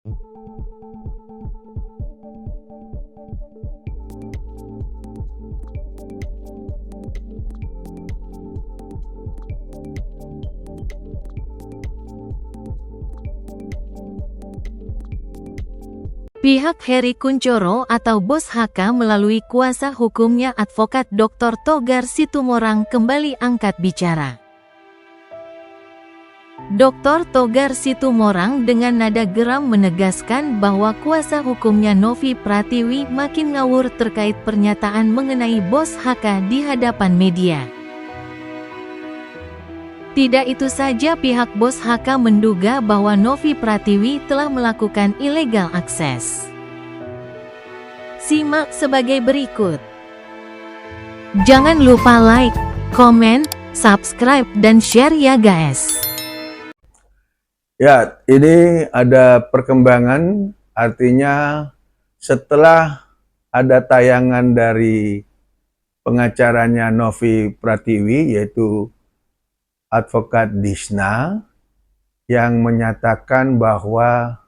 Pihak Hery Kunchoro atau Bos HK melalui kuasa hukumnya Advokat Dr. Togar Situmorang kembali angkat bicara. Dr. Togar Situmorang dengan nada geram menegaskan bahwa kuasa hukumnya Novi Pratiwi makin ngawur terkait pernyataan mengenai Bos HK di hadapan media. Tidak itu saja, pihak Bos HK menduga bahwa Novi Pratiwi telah melakukan illegal access. Simak sebagai berikut. Jangan lupa like, komen, subscribe, dan share ya guys. Ya, ini ada perkembangan, artinya setelah ada tayangan dari pengacaranya Novi Pratiwi, yaitu Advokat Disna, yang menyatakan bahwa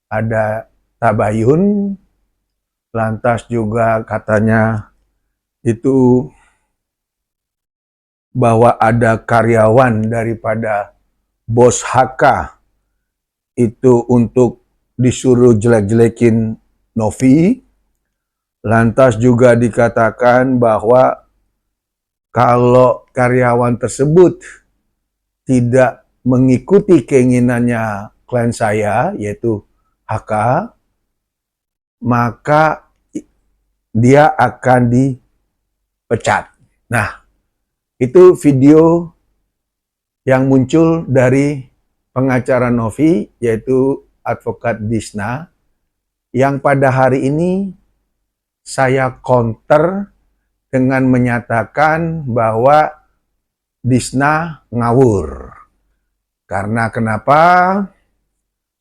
ada tabayun, lantas juga katanya itu bahwa ada karyawan daripada Bos HK itu untuk disuruh jelek-jelekin Novi. Lantas juga dikatakan bahwa kalau karyawan tersebut tidak mengikuti keinginannya klien saya, yaitu HK, maka dia akan dipecat. Nah, itu video yang muncul dari pengacara Novi, yaitu Advokat Disna, yang pada hari ini saya counter dengan menyatakan bahwa Disna ngawur. Karena kenapa?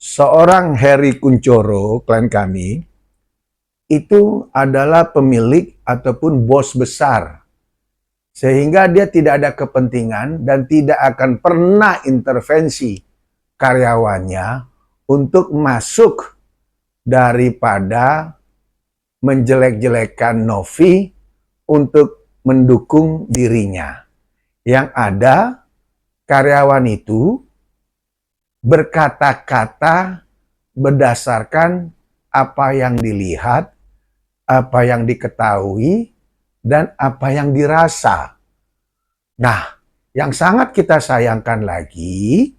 Seorang Hery Kunchoro, klien kami, itu adalah pemilik ataupun bos besar. Sehingga dia tidak ada kepentingan dan tidak akan pernah intervensi karyawannya untuk masuk daripada menjelek-jelekan Novi untuk mendukung dirinya. Yang ada, karyawan itu berkata-kata berdasarkan apa yang dilihat, apa yang diketahui, dan apa yang dirasa. Nah, yang sangat kita sayangkan lagi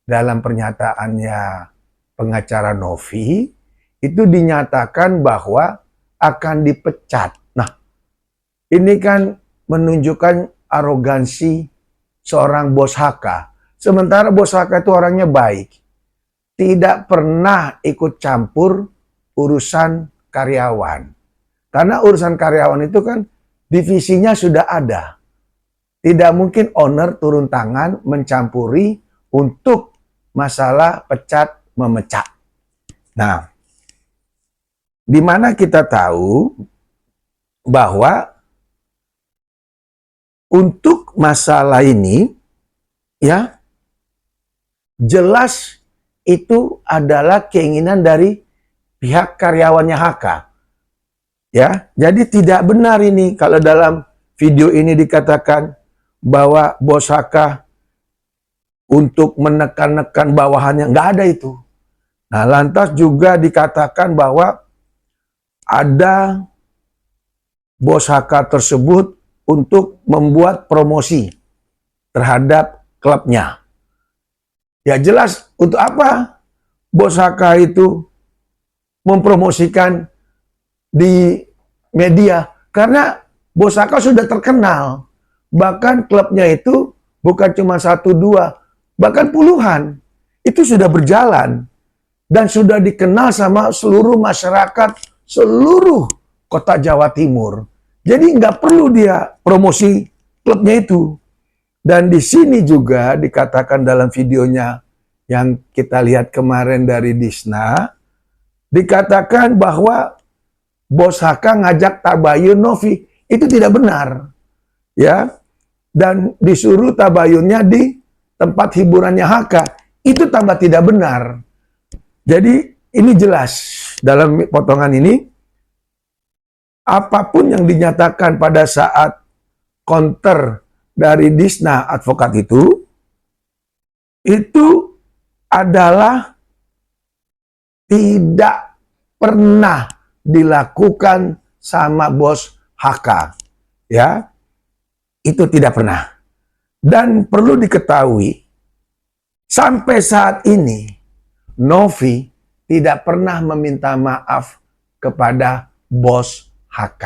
dalam pernyataannya pengacara Novi, itu dinyatakan bahwa akan dipecat. Nah, ini kan menunjukkan arogansi seorang Bos HK. Sementara Bos HK itu orangnya baik. Tidak pernah ikut campur urusan karyawan. Karena urusan karyawan itu kan divisinya sudah ada. Tidak mungkin owner turun tangan mencampuri untuk masalah pecat memecat. Nah, di mana kita tahu bahwa untuk masalah ini, ya, jelas itu adalah keinginan dari pihak karyawannya HK. Ya, jadi tidak benar ini kalau dalam video ini dikatakan bahwa Bos HK untuk menekan-nekan bawahannya, nggak ada itu. Nah, lantas juga dikatakan bahwa ada Bos HK tersebut untuk membuat promosi terhadap klubnya. Ya jelas, untuk apa Bos HK itu mempromosikan di media? Karena Bos HK sudah terkenal. Bahkan klubnya itu bukan cuma 1-2, bahkan puluhan. Itu sudah berjalan. Dan sudah dikenal sama seluruh masyarakat, seluruh kota Jawa Timur. Jadi nggak perlu dia promosi klubnya itu. Dan di sini juga dikatakan dalam videonya yang kita lihat kemarin dari Disna, dikatakan bahwa Bos HK ngajak tabayun Novi. Itu tidak benar. Ya. Dan disuruh tabayunnya di tempat hiburannya HK. Itu tambah tidak benar. Jadi ini jelas dalam potongan ini, apapun yang dinyatakan pada saat counter dari Disna advokat itu adalah tidak pernah dilakukan sama bos HK. Ya, itu tidak pernah. Dan perlu diketahui, sampai saat ini, Novi tidak pernah meminta maaf kepada bos HK.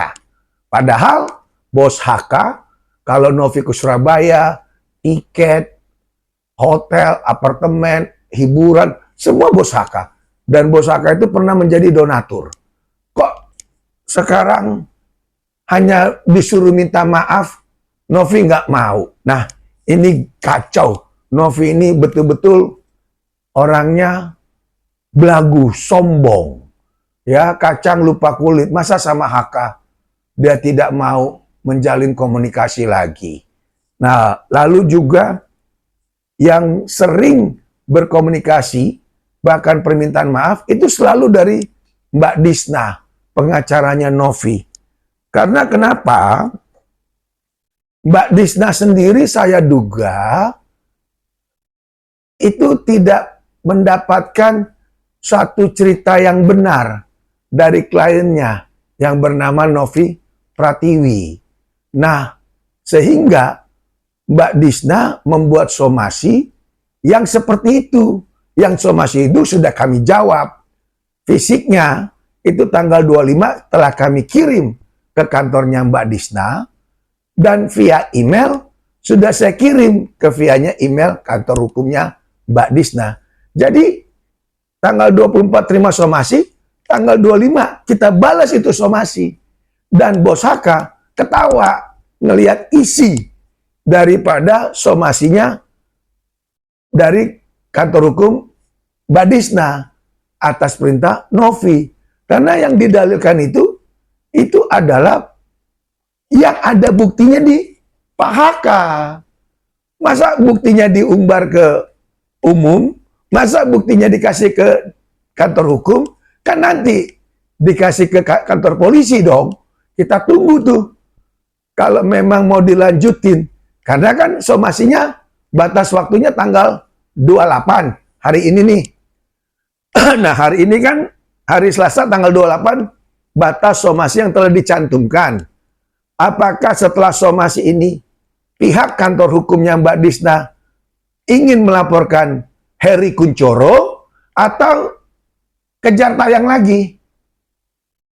Padahal bos HK, kalau Novi ke Surabaya, tiket, hotel, apartemen, hiburan, semua bos HK. Dan bos HK itu pernah menjadi donatur. Kok sekarang hanya disuruh minta maaf, Novi nggak mau. Nah, ini kacau. Novi ini betul-betul orangnya belagu, sombong. Ya, kacang lupa kulit. Masa sama HK dia tidak mau menjalin komunikasi lagi. Nah, lalu juga yang sering berkomunikasi, bahkan permintaan maaf, itu selalu dari Mbak Disna, pengacaranya Novi. Karena kenapa? Mbak Disna sendiri saya duga itu tidak mendapatkan suatu cerita yang benar dari kliennya yang bernama Novi Pratiwi. Nah, sehingga Mbak Disna membuat somasi yang seperti itu. Yang somasi itu sudah kami jawab. Fisiknya itu tanggal 25 telah kami kirim ke kantornya Mbak Disna. Dan via email sudah saya kirim ke vianya email kantor hukumnya Mbak Disna. Jadi tanggal 24 terima somasi, tanggal 25 kita balas itu somasi. Dan bos HK ketawa ngelihat isi daripada somasinya dari kantor hukum Mbak Disna atas perintah Novi. Karena yang didalilkan itu adalah yang ada buktinya di Pak HK. Masa buktinya diumbar ke umum? Masa buktinya dikasih ke kantor hukum? Kan nanti dikasih ke kantor polisi dong. Kita tunggu tuh. Kalau memang mau dilanjutin. Karena kan somasinya batas waktunya tanggal 28. Hari ini nih. Nah, hari ini kan hari Selasa tanggal 28 batas somasi yang telah dicantumkan. Apakah setelah somasi ini pihak kantor hukumnya Mbak Disna ingin melaporkan Heri Kunchoro atau kejar tayang lagi?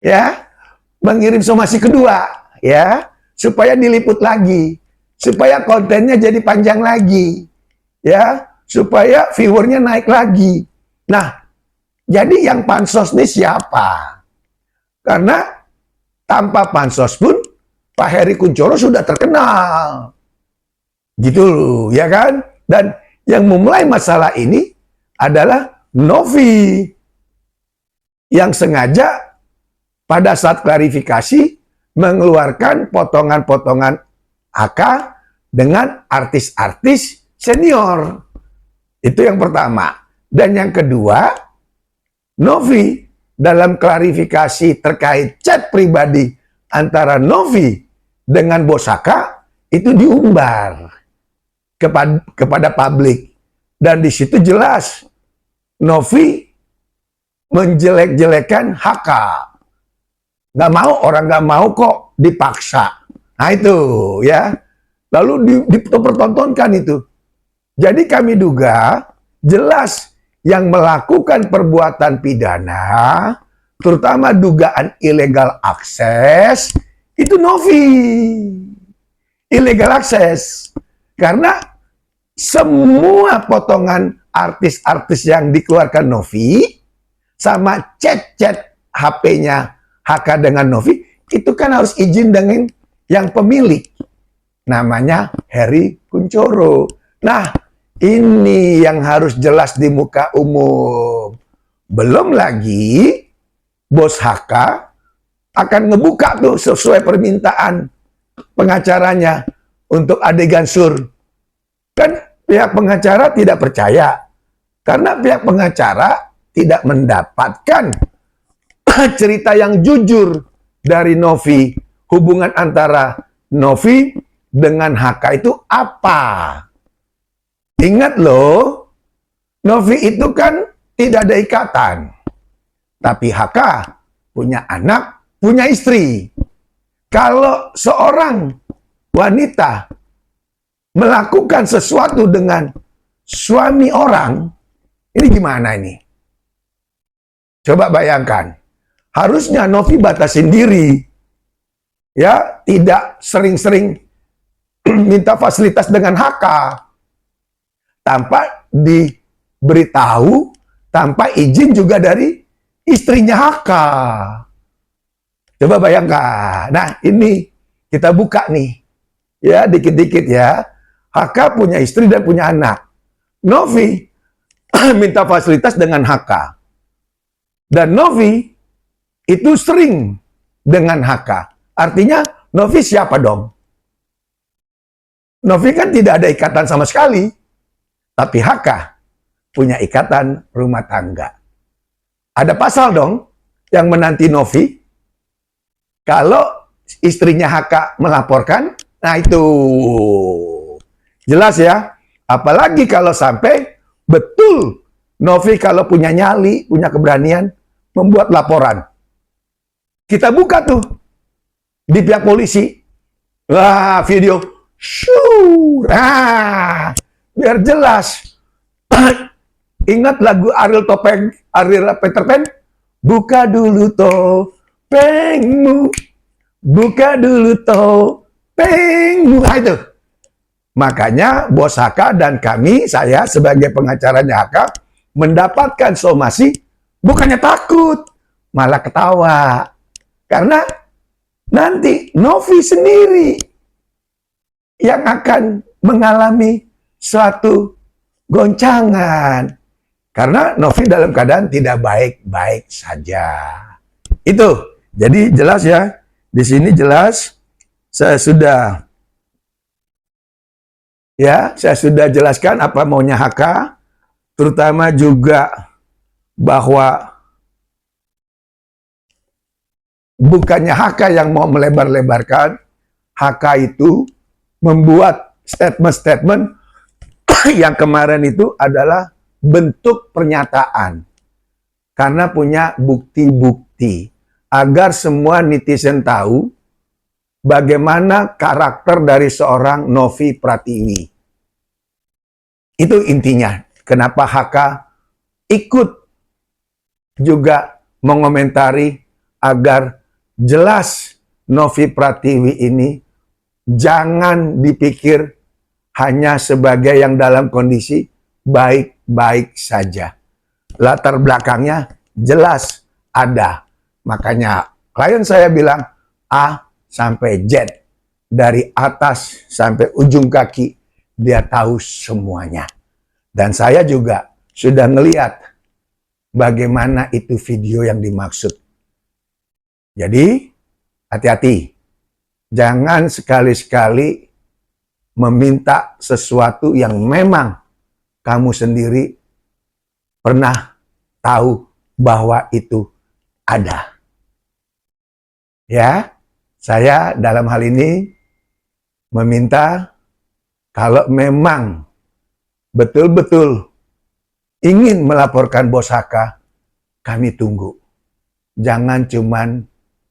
Ya, mengirim somasi kedua, ya, supaya diliput lagi, supaya kontennya jadi panjang lagi, ya, supaya viewernya naik lagi. Nah, jadi yang pansos ini siapa? Karena tanpa pansos pun Pak Heri Kunchoro sudah terkenal. Gitu loh, ya kan? Dan yang memulai masalah ini adalah Novi. Yang sengaja pada saat klarifikasi mengeluarkan potongan-potongan AK dengan artis-artis senior. Itu yang pertama. Dan yang kedua, Novi dalam klarifikasi terkait chat pribadi antara Novi dengan bos HK itu diumbar kepada publik. Dan di situ jelas Novi menjelek-jelekan HK. Nggak mau, orang nggak mau kok dipaksa. Nah itu ya. Lalu dipertontonkan itu. Jadi kami duga jelas yang melakukan perbuatan pidana, terutama dugaan illegal akses, itu Novi. Illegal akses. Karena semua potongan artis-artis yang dikeluarkan Novi, sama chat-chat HP-nya HK dengan Novi, itu kan harus izin dengan yang pemilik. Namanya Heri Kunchoro. Nah, ini yang harus jelas di muka umum. Belum lagi, bos HK akan ngebuka tuh sesuai permintaan pengacaranya untuk adegan sur. Kan pihak pengacara tidak percaya. Karena pihak pengacara tidak mendapatkan cerita yang jujur dari Novi, hubungan antara Novi dengan HK itu apa? Ingat loh, Novi itu kan tidak ada ikatan. Tapi HK punya anak, punya istri. Kalau seorang wanita melakukan sesuatu dengan suami orang, ini gimana ini? Coba bayangkan. Harusnya Novi batasin diri. Ya, tidak sering-sering minta fasilitas dengan HK. Tanpa diberitahu, tanpa izin juga dari istrinya HK. Coba bayangkan. Nah, ini kita buka nih. Ya, dikit-dikit ya. HK punya istri dan punya anak. Novi minta fasilitas dengan HK. Dan Novi itu sering dengan HK. Artinya, Novi siapa dong? Novi kan tidak ada ikatan sama sekali. Tapi HK punya ikatan rumah tangga. Ada pasal dong yang menanti Novi. Kalau istrinya HK melaporkan, nah itu jelas ya. Apalagi kalau sampai betul Novi kalau punya nyali, punya keberanian membuat laporan. Kita buka tuh di pihak polisi. Wah, video. Shoo. Nah, biar jelas. Ingat lagu Ariel Peter Pan? Buka dulu topengmu. Buka dulu topengmu. Nah, itu. Makanya bos HK dan kami, saya sebagai pengacaranya HK, mendapatkan somasi bukannya takut, malah ketawa. Karena nanti Novi sendiri yang akan mengalami suatu goncangan. Karena Novi dalam keadaan tidak baik-baik saja. Itu. Jadi jelas ya. Di sini jelas saya sudah jelaskan apa maunya HK, terutama juga bahwa bukannya HK yang mau melebar-lebarkan, HK itu membuat statement-statement yang kemarin itu adalah bentuk pernyataan. Karena punya bukti-bukti. Agar semua netizen tahu bagaimana karakter dari seorang Novi Pratiwi. Itu intinya. Kenapa HK ikut juga mengomentari agar jelas Novi Pratiwi ini jangan dipikir hanya sebagai yang dalam kondisi baik-baik saja. Latar belakangnya jelas ada. Makanya klien saya bilang A sampai Z. Dari atas sampai ujung kaki dia tahu semuanya. Dan saya juga sudah ngeliat bagaimana itu video yang dimaksud. Jadi hati-hati. Jangan sekali-sekali meminta sesuatu yang memang kamu sendiri pernah tahu bahwa itu ada. Ya, saya dalam hal ini meminta kalau memang betul-betul ingin melaporkan bos HK, kami tunggu. Jangan cuman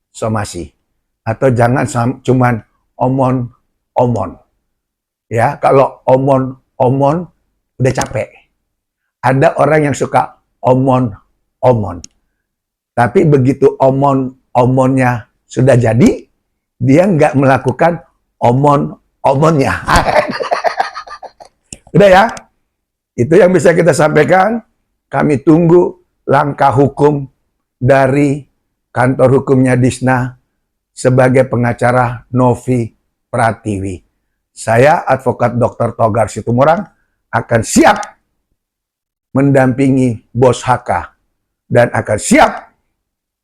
somasi. Atau jangan cuman omon-omon. Ya, kalau omon-omon udah capek. Ada orang yang suka omon-omon. Tapi begitu omon-omonnya sudah jadi, dia nggak melakukan omon-omonnya. Udah ya? Itu yang bisa kita sampaikan. Kami tunggu langkah hukum dari kantor hukumnya Disna sebagai pengacara Novi Pratiwi. Saya, Advokat Dr. Togar Situmorang, akan siap mendampingi bos HK dan akan siap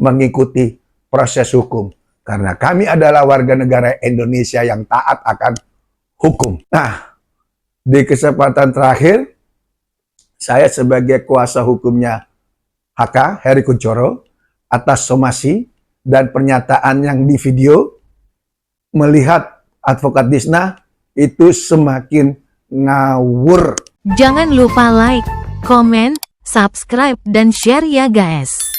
mengikuti proses hukum. Karena kami adalah warga negara Indonesia yang taat akan hukum. Nah, di kesempatan terakhir, saya sebagai kuasa hukumnya HK Heri Kunchoro atas somasi dan pernyataan yang di video. Melihat advokat Disna itu semakin ngawur. Jangan lupa like, komen, subscribe, dan share ya guys.